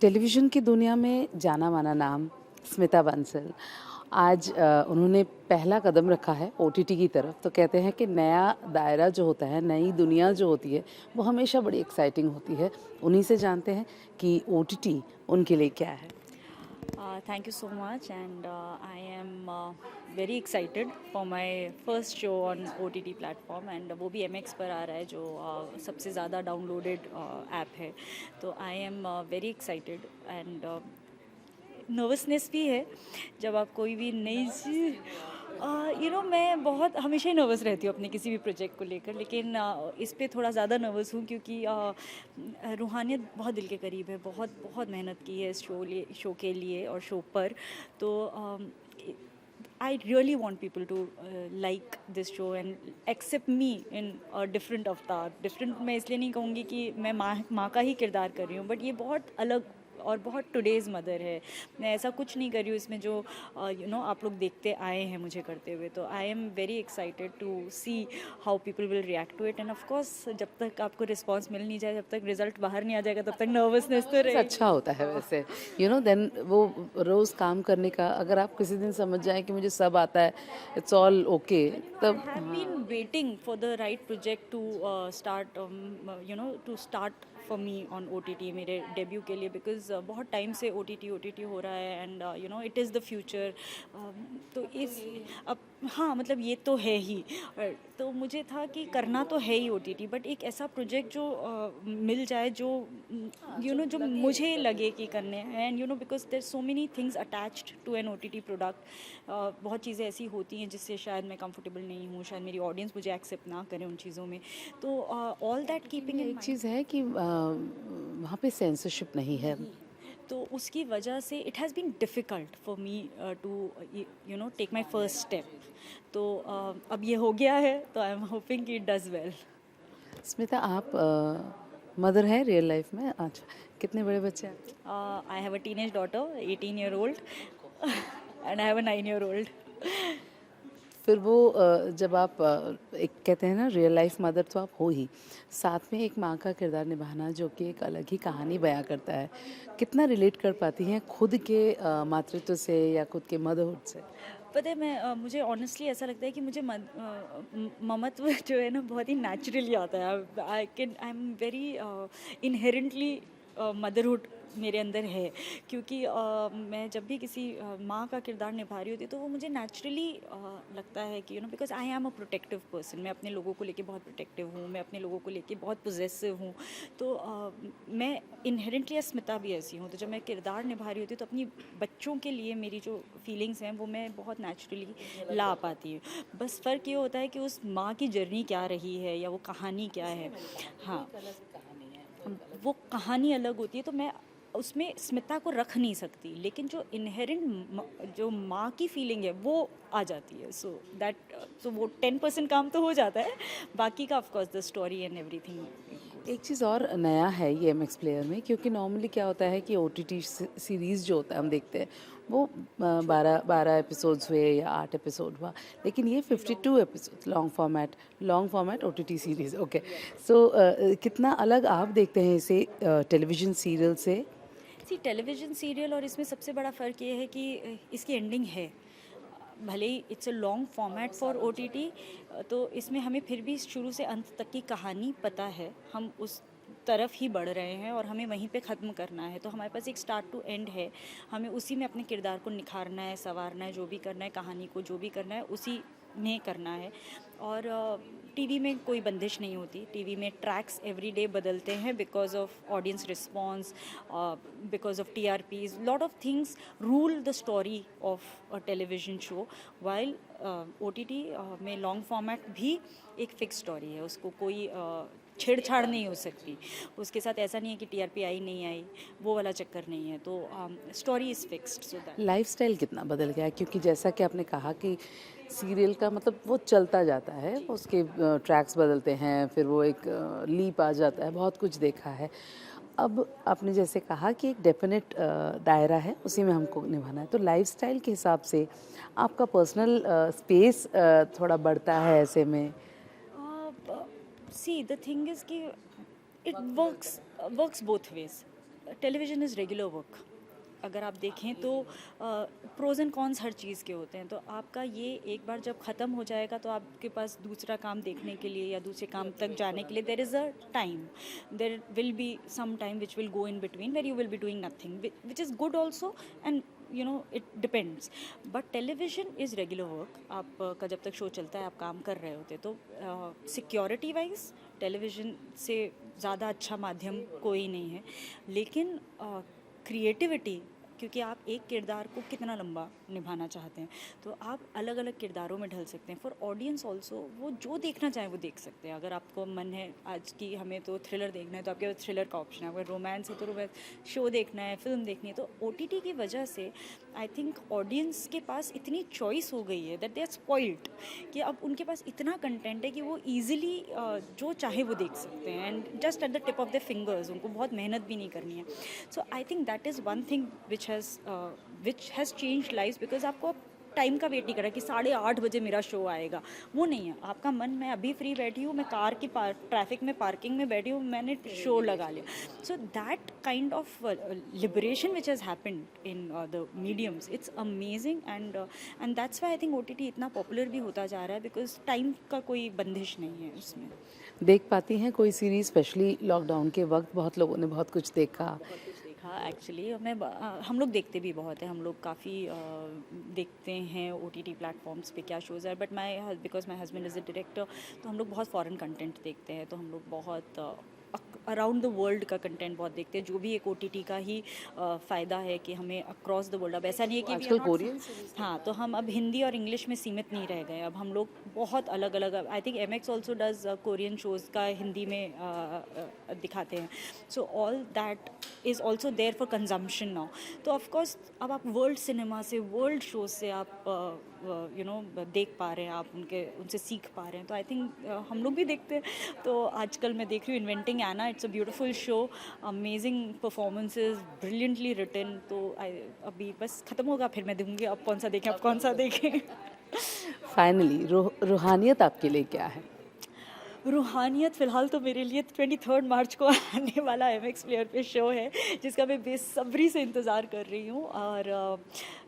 Television की दुनिया में जाना-माना नाम स्मिता बंसल। आज उन्होंने पहला कदम रखा है ओटीटी की तरफ। तो कहते हैं कि नया दायरा जो होता है, नई दुनिया जो होती है, वो हमेशा बड़ी एक्साइटिंग होती है। उन्हीं से जानते हैं कि ओटीटी उनके लिए क्या है? Thank you so much, and I am very excited for my first show on OTT platform, and वो भी MX पर आ रहा है जो सबसे ज़्यादा डाउनलोडेड ऐप है. तो I am very excited and nervousness भी है जब आप कोई भी नई चीज़ मैं बहुत हमेशा ही नर्वस रहती हूँ अपने किसी भी प्रोजेक्ट को लेकर, लेकिन इस पे थोड़ा ज़्यादा नर्वस हूँ क्योंकि रूहानियत बहुत दिल के करीब है. बहुत बहुत मेहनत की है इस शो के लिए और शो पर. तो I really want people to like this show and accept me in a different avatar. Different मैं इसलिए नहीं कहूँगी कि मैं माँ का ही किरदार कर रही हूँ, बट ये बहुत अलग और बहुत टुडेज़ मदर है. मैं ऐसा कुछ नहीं कर रही हूँ इसमें जो आप लोग देखते आए हैं मुझे करते हुए. तो I am very excited to see how people will react to it. And of course जब तक आपको रिस्पॉन्स मिल नहीं जाए, जब तक रिजल्ट बाहर नहीं आ जाएगा, तब तक नर्वसनेस तो रहेगी. अच्छा होता है वैसे, देन वो रोज़ काम करने का अगर आप किसी दिन समझ जाएँ कि मुझे सब आता है, इट्स ऑल ओके, तब I have been waiting for the right project to start for me on OTT मेरे डेब्यू के लिए, because बहुत टाइम से OTT हो रहा है and it is the future. तो इस अब हाँ, मतलब ये तो है ही. तो मुझे था कि करना तो है ही OTT, बट एक ऐसा प्रोजेक्ट जो मिल जाए जो जो मुझे लगे कि करने हैं. And because there so many things attached to an OTT product. बहुत चीज़ें ऐसी होती हैं जिससे शायद मैं कंफर्टेबल नहीं हूँ, शायद मेरी ऑडियंस मुझे एक्सेप्ट ना करे उन चीज़ों में. तो ऑल दैट कीपिंग इन एक चीज़ है कि वहाँ पे सेंसरशिप नहीं है। तो उसकी वजह से it has been difficult for me to take my first step. तो अब ये हो गया है, तो आई एम होपिंग कि इट डज़ वेल. स्मिता, आप मदर हैं रियल लाइफ में? अच्छा, कितने बड़े बच्चे हैं आपके? I have a teenage daughter 18-year-old and I have a 9-year-old. फिर वो जब आप एक कहते हैं ना रियल लाइफ मदर तो आप हो ही, साथ में एक माँ का किरदार निभाना जो कि एक अलग ही कहानी बयां करता है, कितना रिलेट कर पाती हैं खुद के मातृत्व से या खुद के मदरहुड से? पता है, मुझे ऑनेस्टली ऐसा लगता है कि मुझे ममत्व जो है ना बहुत ही नेचुरली आता है. आई एम वेरी इनहेरेंटली मदरहुड मेरे अंदर है. क्योंकि मैं जब भी किसी माँ का किरदार निभा रही होती हूँ तो वो मुझे नेचुरली लगता है कि because I am a protective person. मैं अपने लोगों को लेके बहुत प्रोटेक्टिव हूँ, मैं अपने लोगों को लेके बहुत पोजेसिव हूँ. तो मैं इनहेरेंटली अस्मिता भी ऐसी हूँ. तो जब मैं किरदार निभा रही होती हूँ तो अपनी बच्चों के लिए मेरी जो फीलिंग्स हैं वो मैं बहुत नेचुरली ला पाती हूँ. बस फ़र्क ये होता है कि उस माँ की जर्नी क्या रही है या वो कहानी क्या है. हाँ, वो कहानी अलग होती है, तो मैं उसमें स्मिता को रख नहीं सकती, लेकिन जो इनहेरेंट जो माँ की फीलिंग है वो आ जाती है. सो वो 10% काम तो हो जाता है, बाकी का of course the story and everything. एक चीज़ और नया है ये एमएक्स प्लेयर में, क्योंकि नॉर्मली क्या होता है कि ओटीटी सीरीज़ जो होता है हम देखते हैं वो 12 एपिसोड्स हुए या 8 एपिसोड हुआ, लेकिन ये 52 episode long format OTT series. Okay, so कितना अलग आप देखते हैं इसे टेलीविज़न सीरियल से? टेलीविज़न सीरियल और इसमें सबसे बड़ा फ़र्क ये है कि इसकी एंडिंग है. भले ही it's a long format for OTT, तो इसमें हमें फिर भी शुरू से अंत तक की कहानी पता है. हम उस तरफ ही बढ़ रहे हैं और हमें वहीं पे ख़त्म करना है. तो हमारे पास एक स्टार्ट टू एंड है. हमें उसी में अपने किरदार को निखारना है, संवारना है, जो भी करना है, कहानी को जो भी करना है उसी में करना है. और टीवी में कोई बंदिश नहीं होती. टीवी में ट्रैक्स एवरी डे बदलते हैं because of audience response, because of TRPs. Lot of things rule the story of a television show. While OTT में लॉन्ग फॉर्मेट भी एक फिक्स स्टोरी है, उसको कोई छेड़छाड़ नहीं हो सकती. उसके साथ ऐसा नहीं है कि TRP आई नहीं आई, वो वाला चक्कर नहीं है. तो story is fixed. So that lifestyle कितना बदल गया है, क्योंकि जैसा कि आपने कहा कि सीरियल का मतलब वो चलता जाता है, उसके ट्रैक्स बदलते हैं, फिर वो एक लीप आ जाता है, बहुत कुछ देखा है. अब आपने जैसे कहा कि एक डेफिनेट दायरा है, उसी में हमको निभाना है, तो लाइफस्टाइल के हिसाब से आपका पर्सनल स्पेस थोड़ा बढ़ता है ऐसे में? सी द थिंग इज़ कि it works both ways. Television is regular work. अगर आप देखें तो प्रोज़ एंड कॉन्स हर चीज़ के होते हैं, तो आपका ये एक बार जब ख़त्म हो जाएगा तो आपके पास दूसरा काम देखने के लिए या दूसरे काम तक जाने के लिए there is a time, there will be some time which will go in between where you will be doing nothing, which is good also, and you know it depends. But television is regular work. आपका जब तक show चलता है आप काम कर रहे होते, तो सिक्योरिटी वाइज टेलीविज़न से ज़्यादा अच्छा माध्यम कोई नहीं है। लेकिन क्रिएटिविटी, क्योंकि आप एक किरदार को कितना लंबा निभाना चाहते हैं, तो आप अलग अलग किरदारों में ढल सकते हैं। फॉर ऑडियंस ऑल्सो, वो जो देखना चाहें वो देख सकते हैं। अगर आपको मन है आज की हमें तो थ्रिलर देखना है तो आपके पास थ्रिलर का ऑप्शन है, अगर रोमांस है तो रोमांस, शो देखना है, फिल्म देखनी है, तो OTT की वजह से आई थिंक ऑडियंस के पास इतनी चॉइस हो गई है दैट दे आर स्पॉइल्ड, कि अब उनके पास इतना कंटेंट है कि वो ईजिली जो चाहे वो देख सकते हैं, and just at the tip of the fingers, उनको बहुत मेहनत भी नहीं करनी है। So I think that is one thing which has change life, because आपको टाइम का वेट नहीं करा कि 8:30 बजे मेरा शो आएगा, वो नहीं है। आपका मन, मैं अभी फ्री बैठी हूँ, मैं कार की ट्रैफिक में पार्किंग में बैठी हूँ, मैंने शो लगा लिया। So that kind of liberation which has happened in the mediums, it's amazing, and that's why I think OTT इतना पॉपुलर भी होता जा रहा है, बिकॉज टाइम का कोई बंदिश नहीं है उसमें। देख पाती हैं कोई सीरीज़? स्पेशली लॉकडाउन के वक्त बहुत लोगों ने बहुत कुछ देखा। देखा एक्चुअली, हम लोग देखते भी बहुत है, हम लोग काफ़ी देखते हैं OTT प्लेटफॉर्म्स पे क्या शोज़ है। But because my husband is a director, तो हम लोग बहुत फॉरेन कंटेंट देखते हैं, तो हम लोग बहुत अराउंड द वर्ल्ड का कंटेंट बहुत देखते हैं, जो भी एक OTT का ही फ़ायदा है कि हमें अक्रॉस द वर्ल्ड, अब ऐसा नहीं है कि we are आजकल not- कोरियन हाँ, तो हम अब हिंदी और इंग्लिश में सीमित नहीं रह गए, अब हम लोग बहुत अलग अलग, I think MX also does Korean shows का हिंदी में दिखाते हैं। So all that is also there for consumption now. तो ऑफकोर्स अब आप वर्ल्ड सिनेमा से, वर्ल्ड शो से आप देख पा रहे हैं, आप उनसे सीख पा रहे हैं, तो आई थिंक हम लोग भी देखते हैं। तो आजकल मैं देख रही हूँ inventing Anna, it's a beautiful show, amazing performances, brilliantly written. तो अभी बस ख़त्म होगा फिर मैं दूँगी अब कौन सा देखें, अब कौन सा देखें। फाइनली रूहानियत आपके लिए क्या है? रूहानियत फ़िलहाल तो मेरे लिए 23 मार्च को आने वाला MX प्लेयर पे शो है, जिसका मैं बेसब्री से इंतज़ार कर रही हूँ। और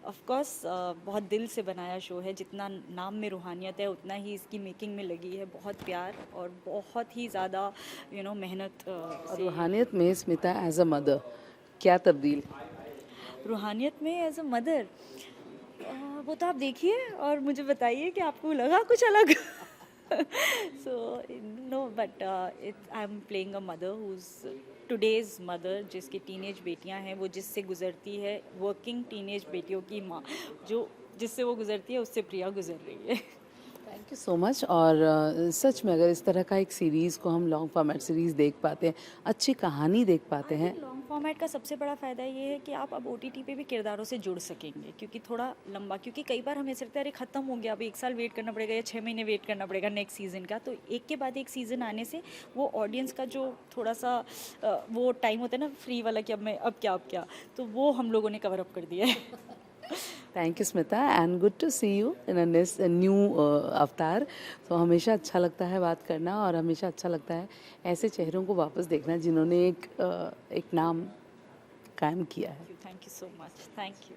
ऑफ कोर्स बहुत दिल से बनाया शो है, जितना नाम में रूहानियत है उतना ही इसकी मेकिंग में लगी है बहुत प्यार और बहुत ही ज़्यादा मेहनत और से। रूहानियत में स्मिता एज अ मदर क्या तब्दील? रूहानियत में एज अ मदर, वो तो आप देखिए और मुझे बताइए कि आपको लगा कुछ अलग। So no, but I'm playing a mother who's today's mother, जिसकी टीनेज बेटियां हैं, वो जिससे गुजरती है, वर्किंग टीनेज बेटियों की माँ, जो जिससे वो गुजरती है उससे प्रिया गुजर रही है। Thank you so much. और सच में अगर इस तरह का एक सीरीज़ को हम लॉन्ग फॉर्मेट सीरीज़ देख पाते हैं, अच्छी कहानी देख पाते हैं। लॉन्ग फॉर्मेट का सबसे बड़ा फ़ायदा ये है कि आप अब OTT पे भी किरदारों से जुड़ सकेंगे, क्योंकि थोड़ा लंबा, क्योंकि कई बार हमें ऐसा लगता है अरे ख़त्म हो गया, अभी 1 साल वेट करना पड़ेगा या 6 महीने वेट करना पड़ेगा नेक्स्ट सीज़न का। तो एक के बाद एक सीज़न आने से वो ऑडियंस का जो थोड़ा सा वो टाइम होता है ना फ्री वाला, कि अब क्या, तो वो हम लोगों ने कवर अप कर दिया है। Thank you Smita, and good to see you in a new avatar. तो हमेशा अच्छा लगता है बात करना, और हमेशा अच्छा लगता है ऐसे चेहरों को वापस देखना जिन्होंने एक नाम कायम किया है। Thank you so much, thank you.